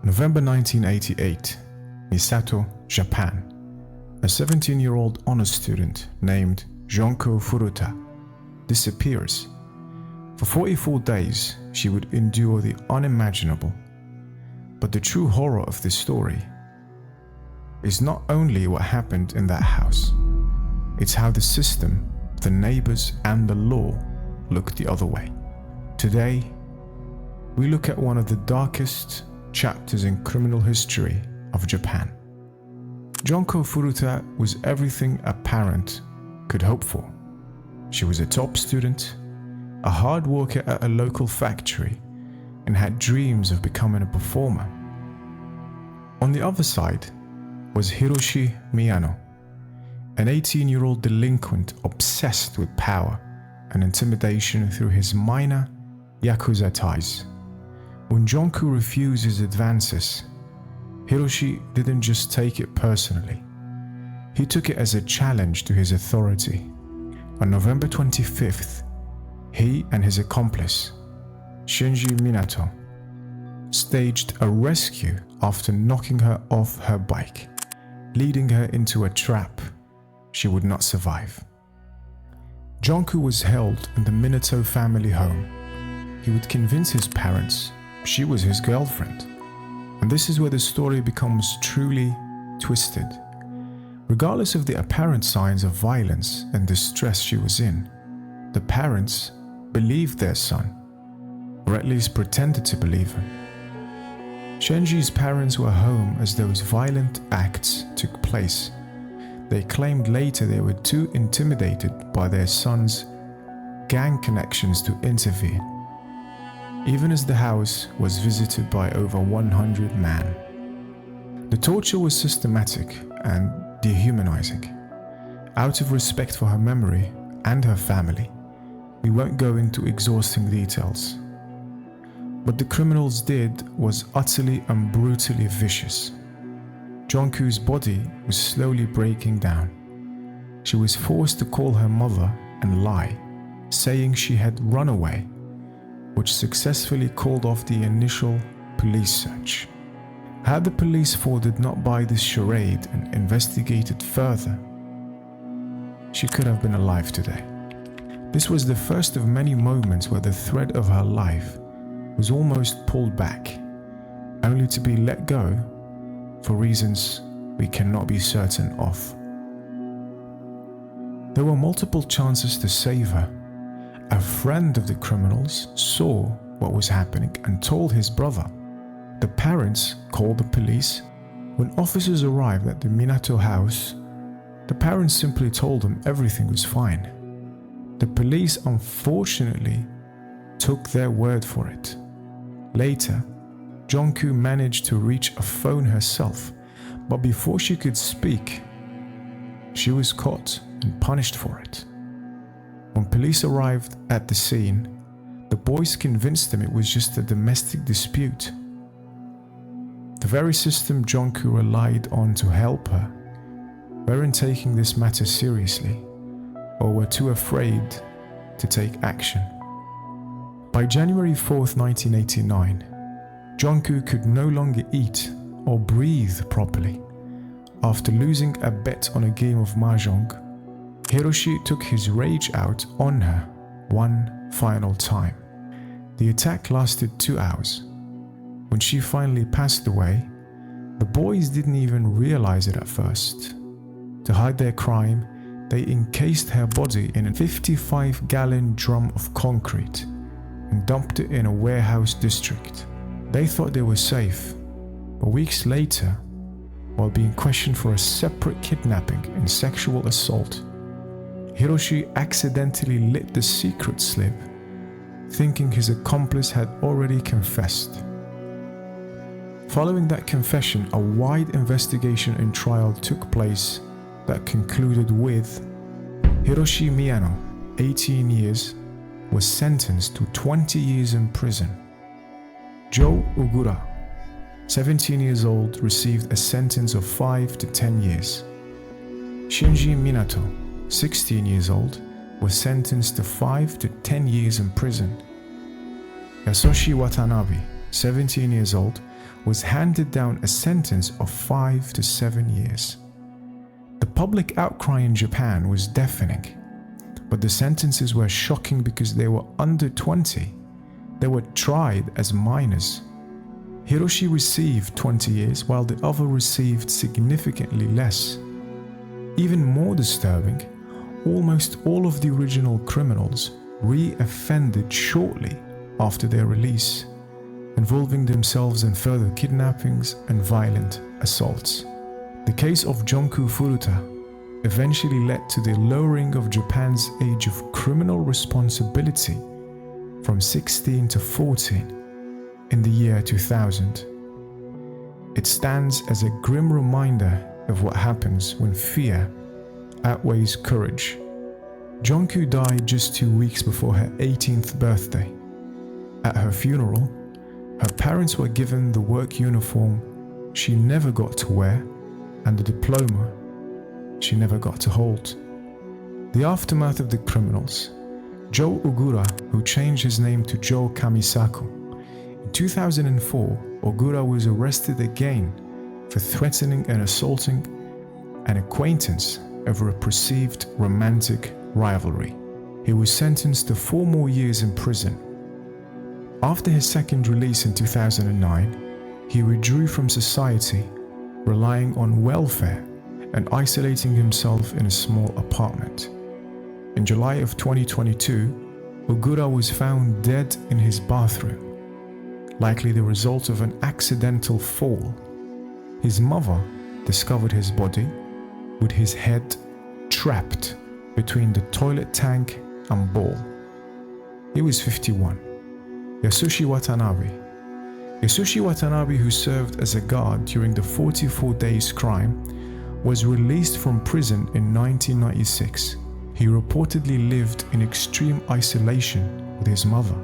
November 1988, Misato, Japan. A 17-year-old honor student named Junko Furuta disappears. For 44 days, she would endure the unimaginable. But the true horror of this story is not only what happened in that house, it's how the system, the neighbors, and the law looked the other way. Today, we look at one of the darkest chapters in criminal history of Japan. Junko Furuta was everything a parent could hope for. She was a top student, a hard worker at a local factory, and had dreams of becoming a performer. On the other side was Hiroshi Miyano, an 18-year-old delinquent obsessed with power and intimidation through his minor Yakuza ties. When Junko refused his advances, Hiroshi didn't just take it personally. He took it as a challenge to his authority. On November 25th, he and his accomplice, Shinji Minato, staged a rescue after knocking her off her bike, leading her into a trap she would not survive. Junko was held in the Minato family home. He would convince his parents she was his girlfriend. And this is where the story becomes truly twisted. Regardless of the apparent signs of violence and distress she was in, the parents believed their son, or at least pretended to believe him. Shinji's parents were home as those violent acts took place. They claimed later they were too intimidated by their son's gang connections to intervene, even as the house was visited by over 100 men. The torture was systematic and dehumanizing. Out of respect for her memory and her family, we won't go into exhausting details. What the criminals did was utterly and brutally vicious. Junko's body was slowly breaking down. She was forced to call her mother and lie, saying she had run away, which successfully called off the initial police search. Had the police force did not buy this charade and investigated further, she could have been alive today. This was the first of many moments where the thread of her life was almost pulled back, only to be let go for reasons we cannot be certain of. There were multiple chances to save her. A friend of the criminals saw what was happening and told his brother. The parents called the police. When officers arrived at the Minato house, the parents simply told them everything was fine. The police unfortunately took their word for it. Later, Junko managed to reach a phone herself, but before she could speak, she was caught and punished for it. When police arrived at the scene, the boys convinced them it was just a domestic dispute. The very system Junko relied on to help her weren't taking this matter seriously, or were too afraid to take action. By January 4th, 1989, Junko could no longer eat or breathe properly. After losing a bet on a game of mahjong, Hiroshi took his rage out on her one final time. The attack lasted 2 hours. When she finally passed away, the boys didn't even realize it at first. To hide their crime, they encased her body in a 55-gallon drum of concrete and dumped it in a warehouse district. They thought they were safe, but weeks later, while being questioned for a separate kidnapping and sexual assault, Hiroshi accidentally lit the secret slip, thinking his accomplice had already confessed. Following that confession, a wide investigation and trial took place that concluded with Hiroshi Miyano, 18 years, was sentenced to 20 years in prison. Joe Ogura, 17 years old, received a sentence of 5 to 10 years. Shinji Minato, 16 years old, was sentenced to 5 to 10 years in prison. Yasushi Watanabe, 17 years old, was handed down a sentence of 5 to 7 years. The public outcry in Japan was deafening, but the sentences were shocking because they were under 20. They were tried as minors. Hiroshi received 20 years while the other received significantly less. Even more disturbing, almost all of the original criminals re-offended shortly after their release, involving themselves in further kidnappings and violent assaults. The case of Junko Furuta eventually led to the lowering of Japan's age of criminal responsibility from 16 to 14 in the year 2000. It stands as a grim reminder of what happens when fear outweighs courage. Junko died just 2 weeks before her 18th birthday. At her funeral, her parents were given the work uniform she never got to wear and the diploma she never got to hold. The aftermath of the criminals. Joe Ogura, who changed his name to Joe Kamisaku. In 2004, Ogura was arrested again for threatening and assaulting an acquaintance over a perceived romantic rivalry. He was sentenced to 4 more years in prison. After his second release in 2009, he withdrew from society, relying on welfare and isolating himself in a small apartment. In July of 2022, Ogura was found dead in his bathroom, likely the result of an accidental fall. His mother discovered his body with his head trapped between the toilet tank and bowl. He was 51. Yasushi Watanabe. Yasushi Watanabe, who served as a guard during the 44 Days Crime, was released from prison in 1996. He reportedly lived in extreme isolation with his mother.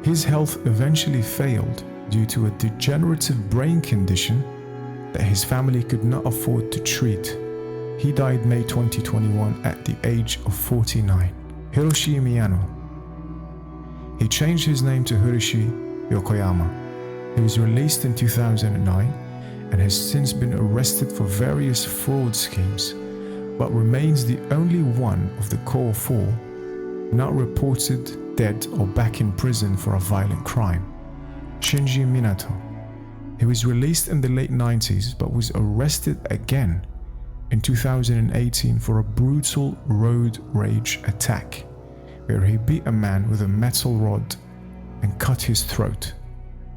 His health eventually failed due to a degenerative brain condition that his family could not afford to treat. He died May 2021 at the age of 49. Hiroshi Miyano. He changed his name to Hiroshi Yokoyama. He was released in 2009 and has since been arrested for various fraud schemes, but remains the only one of the core 4 not reported dead or back in prison for a violent crime. Shinji Minato. He was released in the late 90s but was arrested again in 2018 for a brutal road rage attack, where he beat a man with a metal rod and cut his throat.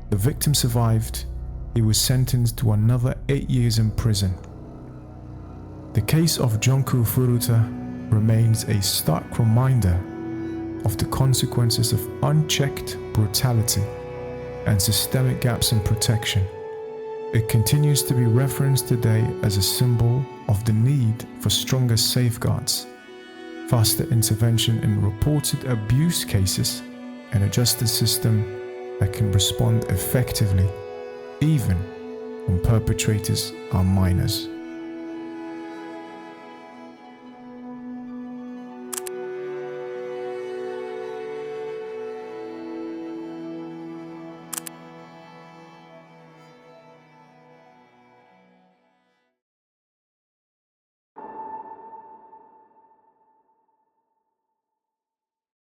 The victim survived. He was sentenced to another 8 years in prison. The case of Junko Furuta remains a stark reminder of the consequences of unchecked brutality and systemic gaps in protection. It continues to be referenced today as a symbol of the need for stronger safeguards, faster intervention in reported abuse cases, and a justice system that can respond effectively even when perpetrators are minors.